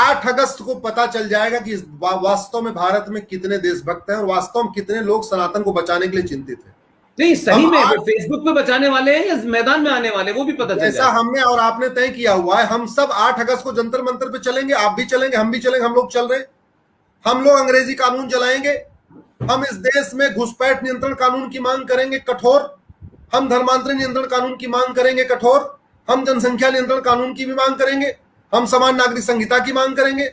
8 अगस्त को पता चल जाएगा कि वास्तव में भारत में कितने देशभक्त हैं और वास्तव में कितने लोग सनातन को बचाने के लिए चिंतित हैं। नहीं, सही में वो फेसबुक पे बचाने वाले हैं या मैदान में आने वाले, वो भी पता चल ऐसा हमने और आपने तय किया हुआ है। हम सब 8 अगस्त को जंतर मंतर पे चलेंगे, आप भी चलेंगे, हम भी चलेंगे, हम लोग चल रहे हैं। हम लोग अंग्रेजी कानून चलाएंगे, हम इस देश में घुसपैठ नियंत्रण कानून की मांग करेंगे कठोर, हम धर्मांतरण नियंत्रण कानून की मांग करेंगे कठोर, हम जनसंख्या नियंत्रण कानून की भी मांग करेंगे, हम समान नागरिक संहिता की मांग करेंगे,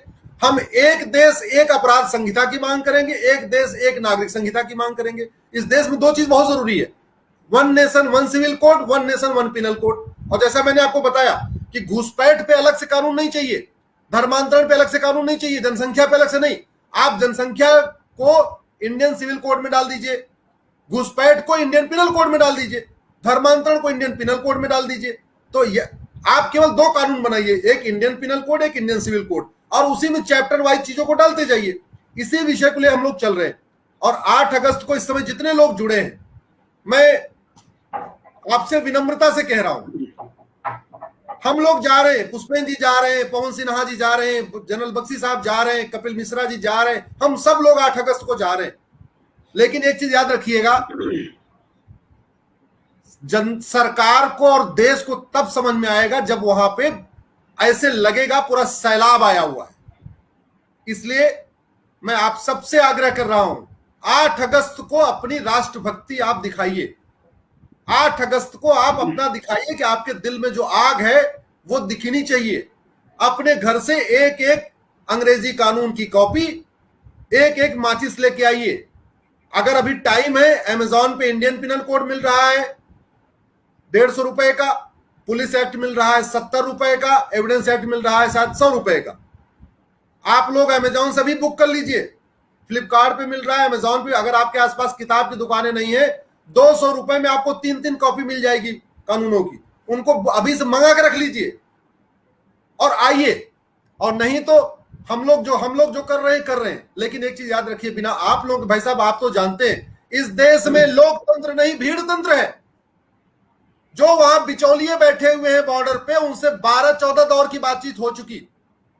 हम एक देश एक अपराध संहिता की मांग करेंगे, एक देश एक नागरिक संहिता की मांग करेंगे। इस देश में 2 चीज बहुत जरूरी है, 1 nation 1 civil code, 1 nation 1 penal code. और जैसा मैंने आपको बताया कि घुसपैठ पे अलग से कानून नहीं चाहिए, धर्मांतरण पे अलग से कानून नहीं चाहिए, जनसंख्या पे अलग से नहीं। आप जनसंख्या को इंडियन सिविल कोड में डाल दीजिए, घुसपैठ को इंडियन पिनल कोड में डाल दीजिए, धर्मांतरण को इंडियन पिनल कोड में डाल दीजिए। तो आप केवल 2 कानून बनाइए, एक इंडियन पिनल कोड, एक इंडियन सिविल कोड, और उसी में चैप्टर वाइज चीजों को डालते जाइए। इसी विषय के लिए हम लोग चल रहे हैं। और 8 अगस्त को इस समय जितने लोग जुड़े हैं, मैं आपसे विनम्रता से कह रहा हूं, हम लोग जा रहे हैं, पुष्पेंद्र जी जा रहे हैं, पवन सिन्हा जी जा रहे हैं, जनरल बख्शी साहब जा रहे हैं, कपिल मिश्रा जी जा रहे हैं, हम सब लोग 8 अगस्त को जा रहे हैं। लेकिन एक चीज याद रखिएगा, सरकार को और देश को तब समझ में आएगा जब वहां पे ऐसे लगेगा पूरा सैलाब आया हुआ है। इसलिए मैं आप सबसे आग्रह कर रहा हूं, 8 अगस्त को अपनी राष्ट्रभक्ति आप दिखाइए। 8 अगस्त को आप अपना दिखाइए कि आपके दिल में जो आग है वो दिखनी चाहिए। अपने घर से एक एक अंग्रेजी कानून की कॉपी, एक एक माचिस लेके आइए। अगर अभी टाइम है, अमेजॉन पे इंडियन पिनल कोड मिल रहा है 150 रुपए का, पुलिस एक्ट मिल रहा है 70 रुपए का, एविडेंस एक्ट मिल रहा है 700 रुपए का। आप लोग अमेजॉन से भी बुक कर लीजिए, फ्लिपकार्ट पे मिल रहा है, अमेजॉन पे। अगर आपके आसपास किताब की दुकानें नहीं है, 200 रुपए में आपको 3-3 कॉपी मिल जाएगी कानूनों की, उनको अभी से मंगा के रख लीजिए और आइए। और नहीं तो हम लोग जो कर रहे हैं। लेकिन एक चीज याद रखिए, बिना आप लोग, भाई साहब आप तो जानते हैं, इस देश में लोकतंत्र नहीं भीड़ तंत्र है। जो वहां बिचौलिए बैठे हुए हैं बॉर्डर पे, उनसे 12-14 दौर की बातचीत हो चुकी।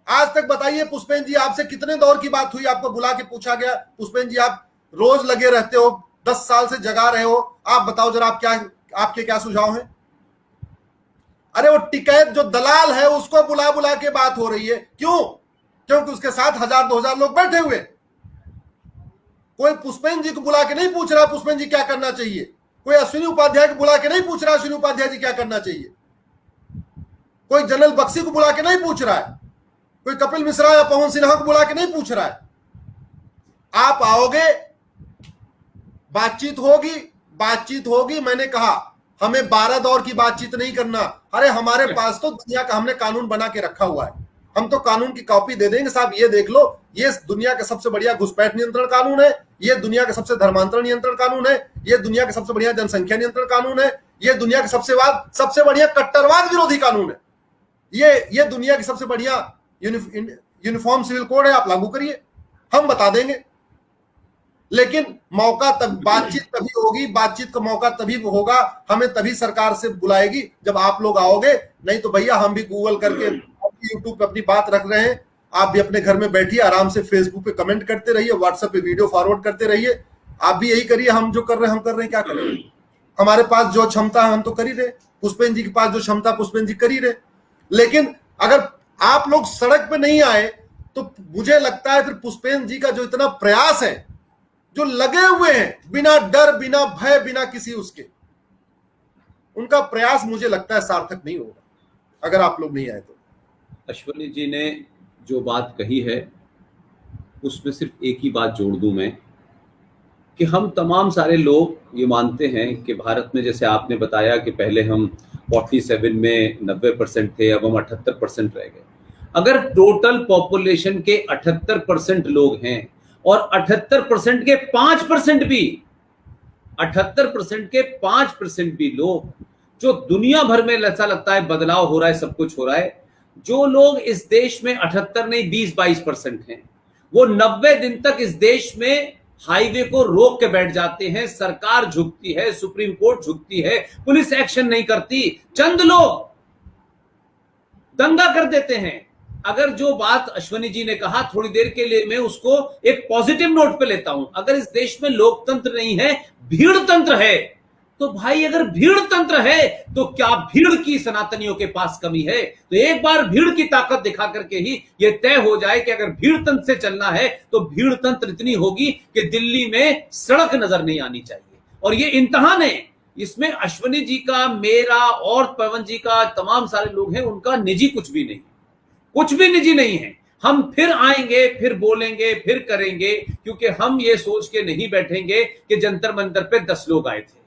आज तक बताइए पुष्पेंद्र जी, आपसे कितने दौर की बात हुई? आपको बुला के पूछा गया, पुष्पेंद्र जी आप रोज लगे रहते हो, 10 साल से जगा रहे हो, आप बताओ जरा आपके क्या सुझाव हैं? अरे वो टिकैत जो दलाल है उसको बुला बुला के बात हो रही है। क्यों? क्योंकि उसके साथ 1000-2000 लोग बैठे हुए। कोई पुष्पेंद्र जी को बुला के नहीं पूछ रहा पुष्पेंद्र जी क्या करना चाहिए, कोई अश्विनी उपाध्याय को बुला के नहीं पूछ रहा अश्विनी उपाध्याय जी क्या करना चाहिए, कोई जनरल बख्शी को बुला के नहीं पूछ रहा है, कोई कपिल मिश्रा या पवन सिन्हा को बुला के नहीं पूछ रहा है। आप आओगे, बातचीत होगी। मैंने कहा हमें 12 दौर की बातचीत नहीं करना। अरे हमारे पास तो दुनिया का हमने कानून बना के रखा हुआ है, हम तो कानून की कॉपी दे देंगे, साहब ये देख लो, ये दुनिया का सबसे बढ़िया घुसपैठ नियंत्रण कानून है, ये दुनिया का सबसे धर्मांतरण नियंत्रण कानून है, ये दुनिया का सबसे बढ़िया जनसंख्या नियंत्रण कानून है, ये दुनिया का सबसे बढ़िया कट्टरवाद विरोधी कानून है, ये दुनिया की सबसे बढ़िया यूनिफॉर्म सिविल कोड है, आप लागू करिए, हम बता देंगे। लेकिन मौका तब बातचीत तभी होगी, बातचीत का मौका तभी होगा, हमें तभी सरकार से बुलाएगी जब आप लोग आओगे। नहीं तो भैया हम भी गूगल करके यूट्यूब पे अपनी बात रख रहे हैं, आप भी अपने घर में बैठिए, आराम से फेसबुक पे कमेंट करते रहिए, व्हाट्सएप पे वीडियो फॉरवर्ड करते रहिए। आप भी यही करिए, हम जो कर रहे हैं हम कर रहे हैं, क्या करें? हमारे पास जो क्षमता है हम तो कर ही रहे, पुष्पेंद्र जी के पास जो क्षमता पुष्पेंद्र जी कर ही रहे। लेकिन अगर आप लोग सड़क पे नहीं आए तो मुझे लगता है फिर पुष्पेंद्र जी का जो इतना प्रयास है, जो लगे हुए हैं बिना डर, बिना भय, बिना किसी उसके, उनका प्रयास मुझे लगता है सार्थक नहीं होगा अगर आप लोग नहीं आए तो। अश्विनी जी ने जो बात कही है उसमें सिर्फ एक ही बात जोड़ दूं मैं, कि हम तमाम सारे लोग ये मानते हैं कि भारत में, जैसे आपने बताया कि पहले हम 47 में 90% थे, अब हम 78% रह गए। अगर टोटल पॉपुलेशन के 78% लोग हैं और 78% के 5% भी 78% के 5% भी लोग, जो दुनिया भर में ऐसा लगता है बदलाव हो रहा है, सब कुछ हो रहा है, जो लोग इस देश में 78 नहीं 20-22% हैं, वो 90 दिन तक इस देश में हाईवे को रोक के बैठ जाते हैं। सरकार झुकती है, सुप्रीम कोर्ट झुकती है, पुलिस एक्शन नहीं करती, चंद लोग दंगा कर देते हैं, अगर जो बात अश्वनी जी ने कहा थोड़ी देर के लिए मैं उसको एक पॉजिटिव नोट पे लेता हूं। अगर इस देश में लोकतंत्र नहीं है, भीड़ तंत्र है, तो भाई अगर भीड़ तंत्र है तो क्या भीड़ की सनातनियों के पास कमी है? तो एक बार भीड़ की ताकत दिखा करके ही यह तय हो जाए कि अगर भीड़ तंत्र से चलना है तो भीड़ तंत्र इतनी होगी कि दिल्ली में सड़क नजर नहीं आनी चाहिए। और ये इम्तिहान है, इसमें अश्वनी जी का, मेरा और पवन जी का, तमाम सारे लोग हैं, उनका निजी कुछ भी नहीं, कुछ भी निजी नहीं है। हम फिर आएंगे, फिर बोलेंगे, फिर करेंगे, क्योंकि हम ये सोच के नहीं बैठेंगे कि जंतर मंतर पे 10 लोग आए थे।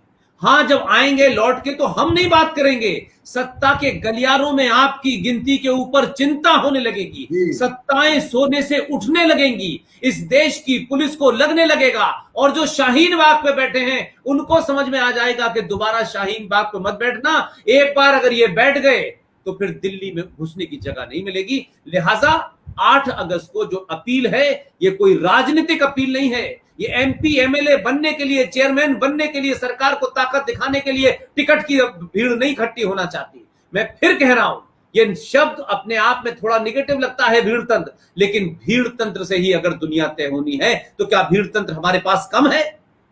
हां, जब आएंगे लौट के तो हम नहीं बात करेंगे, सत्ता के गलियारों में आपकी गिनती के ऊपर चिंता होने लगेगी, सत्ताएं सोने से उठने लगेंगी, इस देश की पुलिस को लगने लगेगा, और जो शाहीन बाग पे बैठे हैं उनको समझ में आ जाएगा कि दोबारा शाहीन बाग पे मत बैठना। एक बार अगर ये बैठ गए तो फिर दिल्ली में घुसने की जगह नहीं मिलेगी। लिहाजा 8 अगस्त को जो अपील है, ये कोई राजनीतिक अपील नहीं है, ये एमपी एमएलए बनने के लिए, चेयरमैन बनने के लिए, सरकार को ताकत दिखाने के लिए टिकट की भीड़ नहीं इकट्ठी होना चाहती। मैं फिर कह रहा हूं, ये शब्द अपने आप में थोड़ा निगेटिव लगता है, भीड़ तंत्र, लेकिन भीड़ तंत्र से ही अगर दुनिया तय होनी है तो क्या भीड़ तंत्र हमारे पास कम है?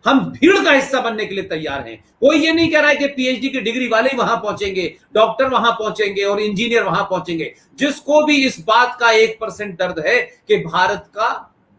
हम भीड़ का हिस्सा बनने के लिए तैयार हैं। कोई ये नहीं कह रहा है कि पीएचडी की डिग्री वाले वहां पहुंचेंगे, डॉक्टर वहां पहुंचेंगे और इंजीनियर वहां पहुंचेंगे। जिसको भी इस बात का 1% दर्द है कि भारत का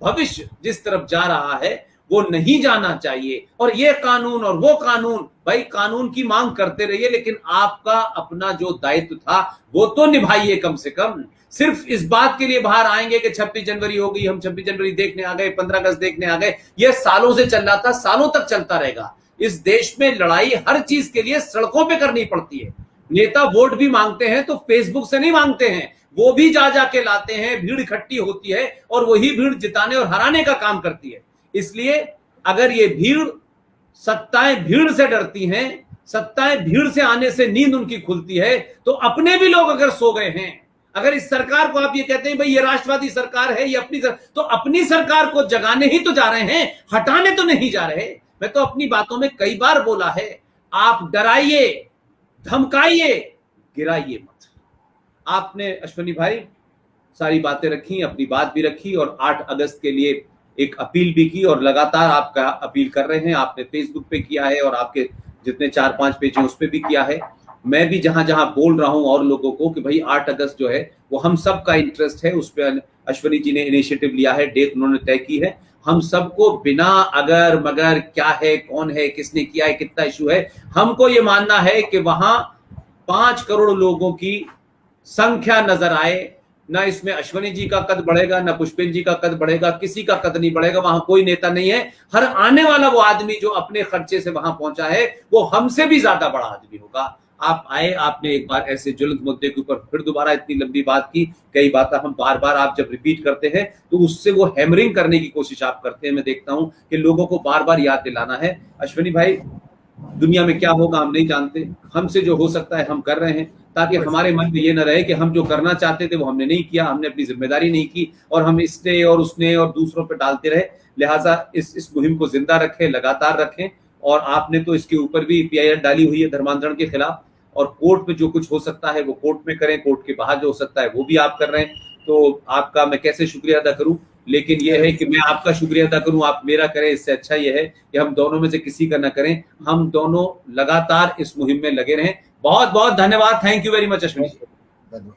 भविष्य जिस तरफ जा रहा है वो नहीं जाना चाहिए, और ये कानून और वो कानून, भाई कानून की मांग करते रहिए, लेकिन आपका अपना जो दायित्व था वो तो निभाइए कम से कम। सिर्फ इस बात के लिए बाहर आएंगे कि 26 जनवरी हो गई, हम 26 जनवरी देखने आ गए, 15 अगस्त देखने आ गए, ये सालों से चल रहा था, सालों तक चलता रहेगा। इस देश में लड़ाई हर चीज के लिए सड़कों पे करनी पड़ती है। नेता वोट भी मांगते हैं तो फेसबुक से नहीं मांगते हैं, वो भी जा जाके लाते हैं, भीड़ इकट्ठी होती है और वही भीड़ जिताने और हराने का काम करती है। इसलिए अगर ये भीड़, सत्ताएं भीड़ से डरती हैं, सत्ताएं भीड़ से आने से नींद उनकी खुलती है, तो अपने भी लोग अगर सो गए हैं, अगर इस सरकार को आप ये कहते हैं भाई ये राष्ट्रवादी सरकार है, ये अपनी तो अपनी सरकार को जगाने ही तो जा रहे हैं, हटाने तो नहीं जा रहे। मैं तो अपनी बातों में कई बार बोला है, आप डराइए, धमकाइए, गिराइए मत। आपने अश्वनी भाई सारी बातें रखी, अपनी बात भी रखी, और 8 अगस्त के लिए एक अपील भी की, और लगातार आपका अपील कर रहे हैं। आपने फेसबुक पे किया है और आपके जितने 4-5 पेज हैं उस पे भी किया है। मैं भी जहां जहां बोल रहा हूं और लोगों को कि भाई 8 अगस्त जो है वो हम सब का इंटरेस्ट है, उस पर अश्वनी जी ने इनिशिएटिव लिया है, डेट उन्होंने तय की है। हम सबको बिना अगर मगर, क्या है, कौन है, किसने किया है, कितना इशू है, हमको ये मानना है कि वहां 5 करोड़ लोगों की संख्या नजर आए। ना इसमें अश्वनी जी का कद बढ़ेगा, ना पुष्पेंद्र जी का कद बढ़ेगा, किसी का कद नहीं बढ़ेगा। वहां कोई नेता नहीं है, हर आने वाला वो आदमी जो अपने खर्चे से वहां पहुंचा है वो हमसे भी ज्यादा बड़ा आदमी होगा। आप आए, आपने एक बार ऐसे ज्वलंत मुद्दे के ऊपर फिर दोबारा इतनी लंबी बात की, कई बातें हम बार बार आप जब रिपीट करते हैं तो उससे वो हैमरिंग करने की कोशिश आप करते हैं। मैं देखता हूं कि लोगों को बार बार याद दिलाना है। अश्वनी भाई, दुनिया में क्या होगा हम नहीं जानते, हमसे जो हो सकता है हम कर रहे हैं, ताकि हमारे मन में ये न रहे कि हम जो करना चाहते थे वो हमने नहीं किया, हमने अपनी जिम्मेदारी नहीं की और हम इसने और उसने और दूसरों पर डालते रहे। लिहाजा इस मुहिम को जिंदा रखें, लगातार रखें। और आपने तो इसके ऊपर भी पीआईआर डाली हुई है धर्मांतरण के खिलाफ, और कोर्ट में जो कुछ हो सकता है वो कोर्ट में करें, कोर्ट के बाहर जो हो सकता है वो भी आप कर रहे हैं। तो आपका मैं कैसे शुक्रिया अदा करूं, लेकिन यह है कि मैं आपका शुक्रिया अदा करूं, आप मेरा करें, इससे अच्छा यह है कि हम दोनों में से किसी का ना करें। हम दोनों लगातार इस मुहिम में लगे रहें। बहुत बहुत धन्यवाद। Thank you very much Ashwini. धन्यवाद।